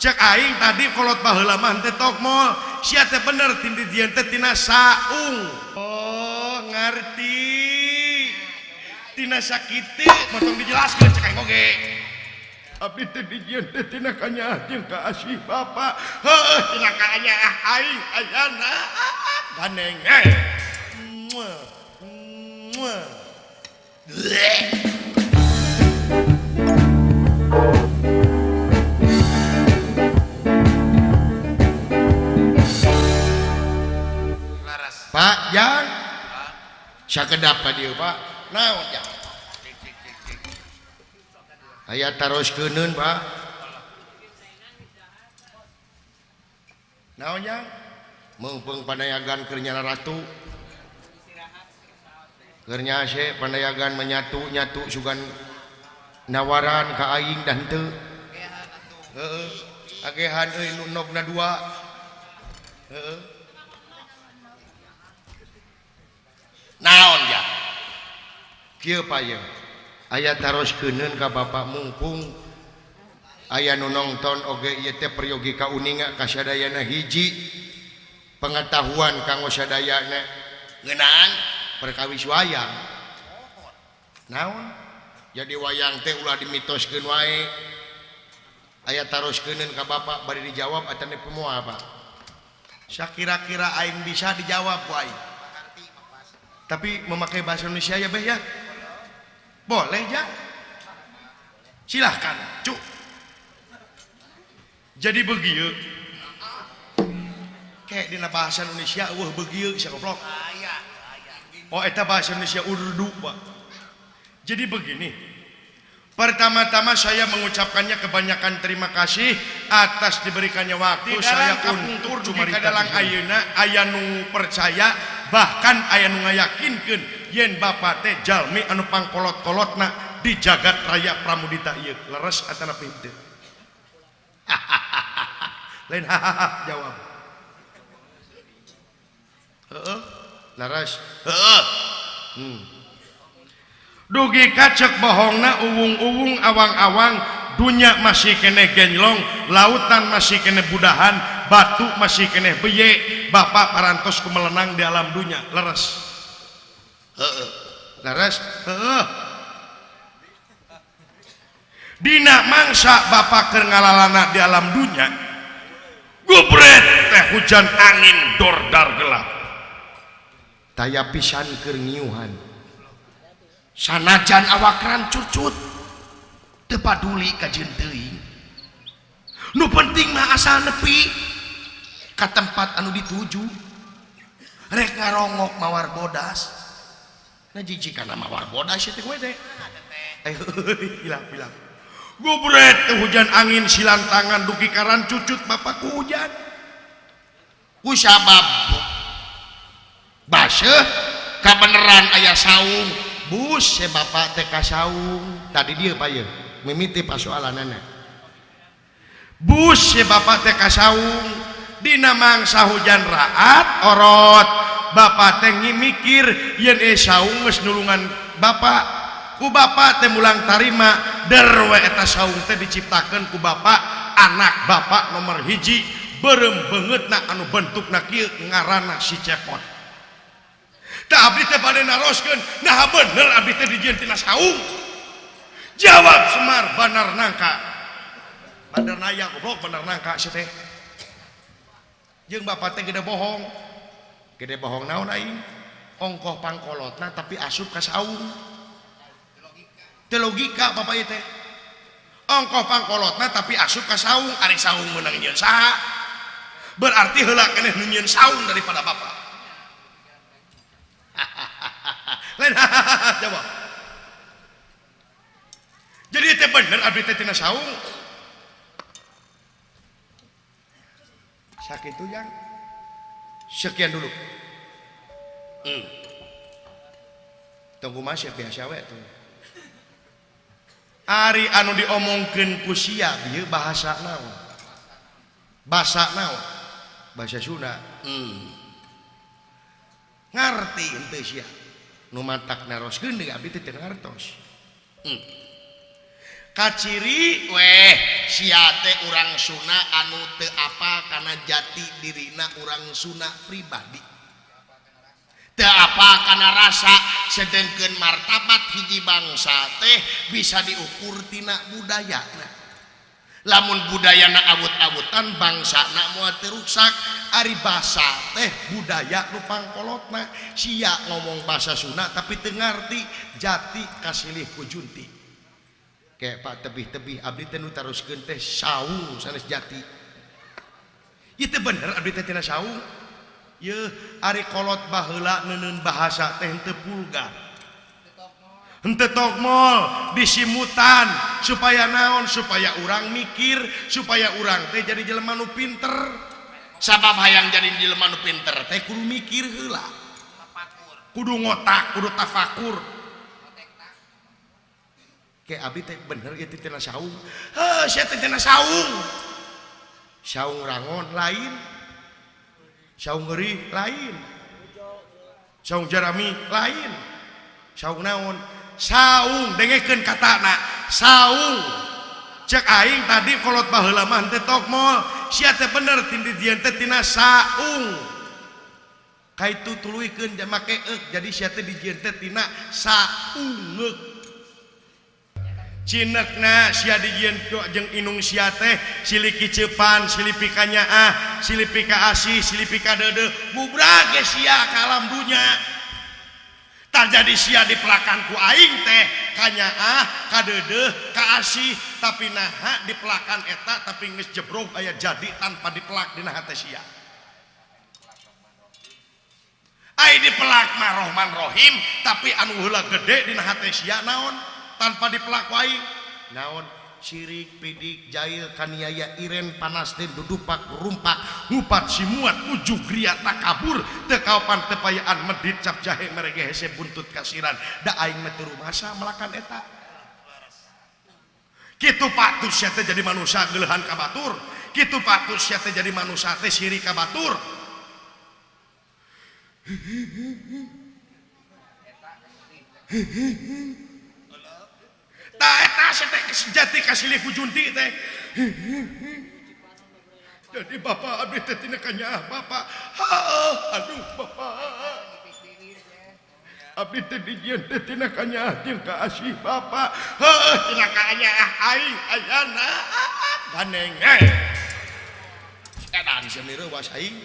cek aing tadi kolot baheula mah teh tok mall sia teh bener tindidian teh tina saung. Oh ngarti tina sakitu motong dijelaskeun cek aing oge. Abdi teh didian teh tina kanyaah jeung kaasih bapa. Heuh tina kanyaah aing ayana ganeng. Pak Jang sakedap ka dieu Pak naon Jang aya taroskeun Pak naon Jang meungpeung panayagan keur nyana ratu keur nyase panayagan menyatu-nyatu sugan nawaran ka aing dan teu heeh agehan euy nu nogna dua heeh naon ya kieu payeuh aya taroskeun ka bapak mungkung aya nu nongton oge ieu teh peryogi ka uninga ka sadayana hiji pengetahuan kanggo sadayana ngeunaan perkawis wayang naon jadi wayang teh ulah dimitoskeun wae aya taroskeun ka bapak bari dijawab atan pemoal Pak sakira-kira aing bisa dijawab ku aing tapi memakai bahasa Indonesia ya Beh ya boleh ya silahkan cuk jadi begieu kayak dina bahasa Indonesia wah begieu sia goblok oh eta bahasa Indonesia Urdu Pak jadi begini pertama-tama saya mengucapkannya kebanyakan terima kasih atas diberikannya waktu saya untuk di dalang ayeuna aya nu percaya bahkan aya nu ngayakinkeun yen bapak teh jalmi anu pangkolot-kolotna di jagat raya Pramudita ieu leres atana pintu lain hahaha jawab heeh leres heeh dugi kacek bohongna uwung-uwung awang-awang dunya masih kene genlong lautan masih kene budahan batu masih kene beye bapak parantos kumelenang di alam dunya leres heeh leres heeh dina mangsa bapak keur ngalalana di alam dunya gubret teh hujan angin dordar gelap taya pisan keur ngiuhan sanajan awak rancut-cut teu paduli ka jeung teuing nu penting mah asal nepi ka tempat anu dituju rek ngarongok mawar bodas na jijikan mawar bodas teh kowe teh ayo hilang gubret teh hujan angin silantangan dugi karan cucut bapak ku hujan ku sabab baseuh kabeneran aya saung bus se bapak teh ka saung tadi dia payeuh mimiti pasoalanana bus se bapak teh ka saung dina mangsa hujan raat orot bapak teh ngimikir yen saung geus nulungan bapak ku bapak teh mulang tarima derwe eta saung teh diciptakeun ku bapak anak bapak nomor hiji beureum beungeutna anu bentukna kieu ngaranna si cepot tah abdi teh bade naroskeun nah bener abdi teh dijieun tina saung jawab Semar bener nangka bener naya goblok bener nangka si teh jeung bapak teh gede bohong naon aing ongkoh pangkolotna tapi asup ka saung teu logika bapak ieu teh ongkoh pangkolotna tapi asup ka saung ari saung meunang nyieun saha berarti heula keneh nu nyieun saung daripada bapak lain jawab jadi teh bener abdi teh tina saung sakitu yang sekian dulu tunggu masih biasa we tuh ari anu diomongkeun ku sia bieu bahasa naon bahasa Sunda ngarti henteu sia nu mantak naroskeun deui abdi teh teu ngartos kaciri sia teh urang Sunda anu teu apa karena jati dirina urang Sunda pribadi teu apa karena rasa sedengkeun martabat hiji bangsa teh bisa diukur tina budayana lamun budayana abut-abutan bangsana moal teu rusak ari basa teh budaya nu pangkolotna sia ngomong basa Sunda tapi teu ngarti jati kasilih ku junti kayak Pak tebih-tebih abdi teh nu taruskeun teh saung sanes jati ieu teh bener abdi teh tina saung ye ari kolot baheula neuneun bahasa teh teu vulgar henteu tokmol disimutan supaya naon supaya urang mikir supaya urang teh jadi jelema nu pinter sabab hayang jadi jelema nu pinter teh kudu mikir heula kudu ngotak kudu tafakur kayak abdi teh bener ieu teh tina saung sia teh tina saung saung rangon lain saung ngeri lain saung jerami lain saung naon saung dengekeun katana saung cek aing tadi kolot baheula mah teu tokmol sia teh bener tindidian teh tina saung kaitu tuluikeun make euk jadi sia teh dijieun teh tina saungeuk cinekna sia dijieun jeung inung sia teh silih kicepan silih pika nyaah silih pika asih silih pika deudeuh bubrag ge sia ka alam dunya tak jadi sia dipelakan ku aing teh ka nyaah ka deudeuh ka asih tapi naha dipelakan eta tapi geus jebrog aya jadi tanpa dipelak dina hate sia ai dipelak mah Rahman Rahim tapi anu heula gede dina hate sia naon tanpa dipelakwai naon sirik pidik jail kaniaya iren panas den dudupak rumpak ngupat simuat ujug ria takabur teu kaopan tepayaan medit cap jahe merege hese buntut kasiran da aing mah teu rumasa melakan eta kitu patus sia teh jadi manusia geulehan ka batur kitu patus sia teh jadi manusia teh sirik ka batur tak eta teh sejati kasilih ku junti teh jadi bapak abdi teh tina kanyaah bapak aduh bapak abdi teh dijieun teh tina kanyaah jeung ka asih bapak tina kanyaah aing ayana ganeng edan seuneu was aing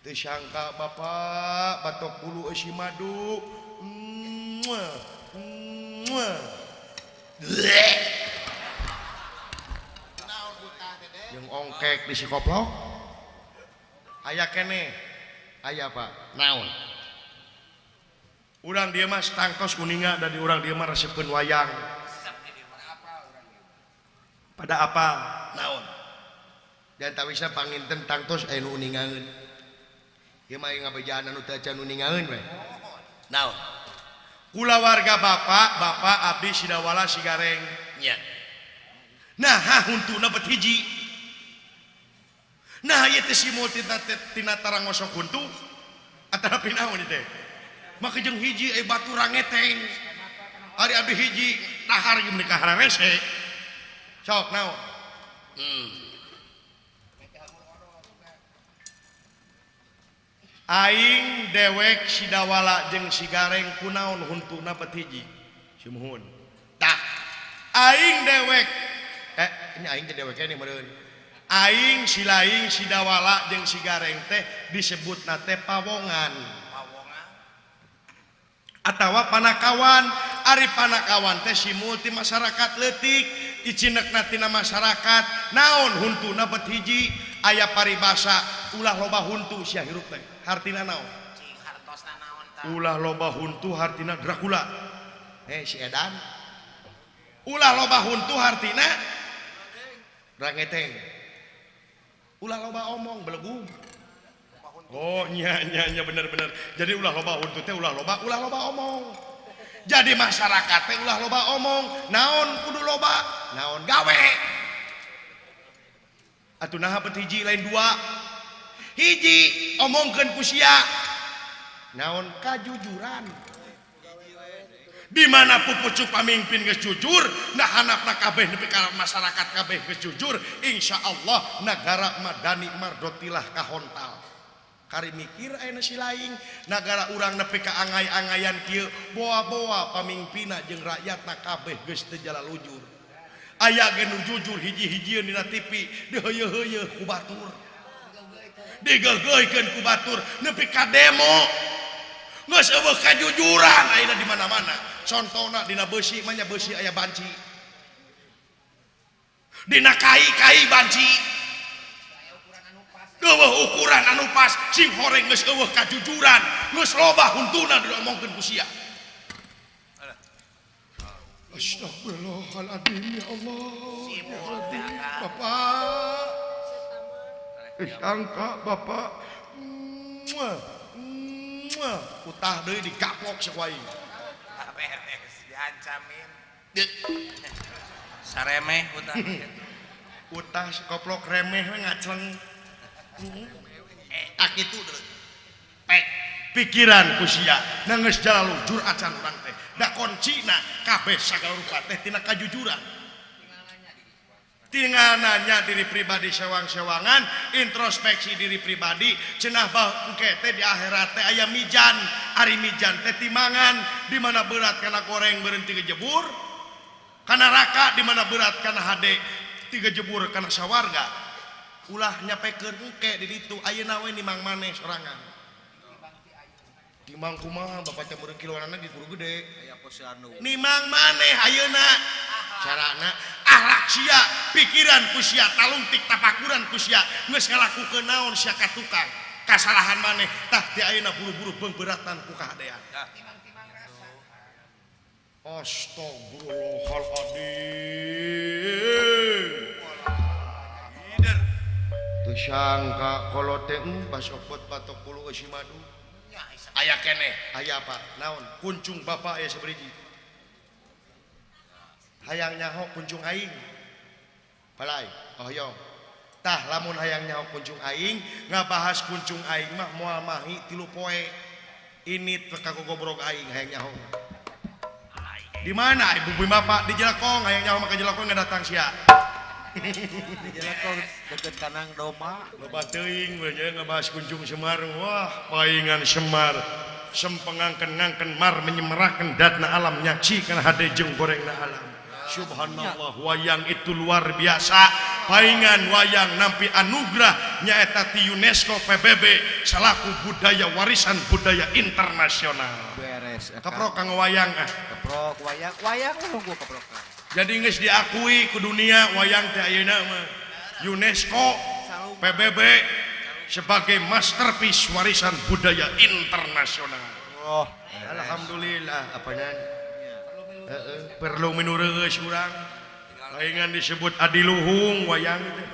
teu sangka bapak batok bulu eusi madu yang ongkek di si koplok aya kene aya pak naon urang dia mah tangkos kuninga dan urang dia mah resepkeun wayang pada apa naon dan tak bisa panginten tangkos aya nu uningaeun ieu mah ngabejaan anu teu acan uningaeun we naon kula warga bapak abdi sidawala sigareng nya nah huntuna bet hiji nah ieu teh simul tina tarang ngosok huntu atara pinaon ieu teh maka jeung hiji batu rangeteng ari abdi hiji dahar geus menikah hararese sok naon aing dewek sidawala jeung sigareng kunaon huntuna bet hiji sumuhun tah aing dewek ini aing teh dewek ini meureun aing silaing sidawala jeung sigareng teh disebutna teh pawongan atawa panakawan ari panakawan teh simul ti masyarakat leutik dicinekna tina masyarakat naon huntuna bet hiji aya paribasa ulah loba huntu sia hirup teh hartina naon ulah loba huntu hartina Dracula si edan ulah loba huntu hartina rangeteng ulah loba omong belegu oh nya bener jadi ulah loba huntu teh ulah loba omong jadi masyarakat teh ulah loba omong naon kudu loba naon gawe atuh naha bet hiji lain dua hiji omongkeun ku sia naon kajujuran di mana pupucuk pamimpin geus jujur nah hanapna kabeh nepi ka masyarakat kabeh geus jujur insyaallah nagara madani mardotilah kahontal kari mikir ayeuna si laing nagara urang nepi ka angay-angayan kieu boa-boa pamimpinna jeung rakyatna kabeh geus teu jalalujur aya ge nu jujur hiji-hijieun dina TV diheuyeun ku batur digeugeuhkeun ku batur nepi ka demo geus eueuh kajujuran ayeuna di mana-mana contohna dina beusi mah nya beusi aya banci dina kai banci eueuh ukuran anu pas sing horeng geus eueuh kajujuran geus loba huntuna diomongkeun ku sia astagfirullahaladzim ya Allah Bapak sangka Bapak utah deui dikaplok sakuai beres diancamin saremeh utah koplok remeh we ngacleng tak itu pek pikiran ku sia nanggeus jalalujur acan urang teh da kuncina kabeh sagala rupa teh tina kajujuran tinggal nanya diri pribadi sewang-sewangan introspeksi diri pribadi cenah bangke teh di akhirat teh aya mijan ari mijan teh timangan di mana berat kana goreng berhenti gejebur kana raka di mana berat kana hade tigejebur kana sawarga ulah nyapekeun engke di ditu ayeuna we nimang maneh sorangan timang kumaha bapak teh meureun kiloanna di Guru Gede aya posyandu nimang maneh ayeuna carana akhlak sia pikiran ku sia talungtik tapakuran ku sia geus ngalakukeun naon sia ka tukang kasalahan maneh tah ti ayeuna buru-buru beungbeuratan ku kahadean astagfirullahaladzim teu sangka kolot teh basopot batok puluh eusi madu aya keneh aya apa naon kuncung bapak aya sabriji hayang nyaho kuncung aing balai oh yo tah lamun hayang nyaho kuncung aing ngabahas kuncung aing mah moal mahi 3 poe ini teka gogobrog aing hayang nyaho di mana ibu bapak di Jelakong hayang nyaho maka Jelakong ngadatang sia di Jelakong deket Kanang Doma loba teuing we ngabahas kuncung Semar wah paingan Semar sempengangken-ngangken mar menyemeraken datna alam nyaci kana hade jeung gorengna alam subhanallah wayang itu luar biasa paingan wayang nampi anugerah nyaeta ti UNESCO PBB selaku budaya warisan budaya internasional beres keprok kang wayang keprok wayang nunggu keprok jadi geus diakui ku dunia wayang teh ayeuna mah UNESCO PBB sebagai masterpiece warisan budaya internasional oh alhamdulillah apanya perlu minureus urang laingan disebut adiluhung wayang teh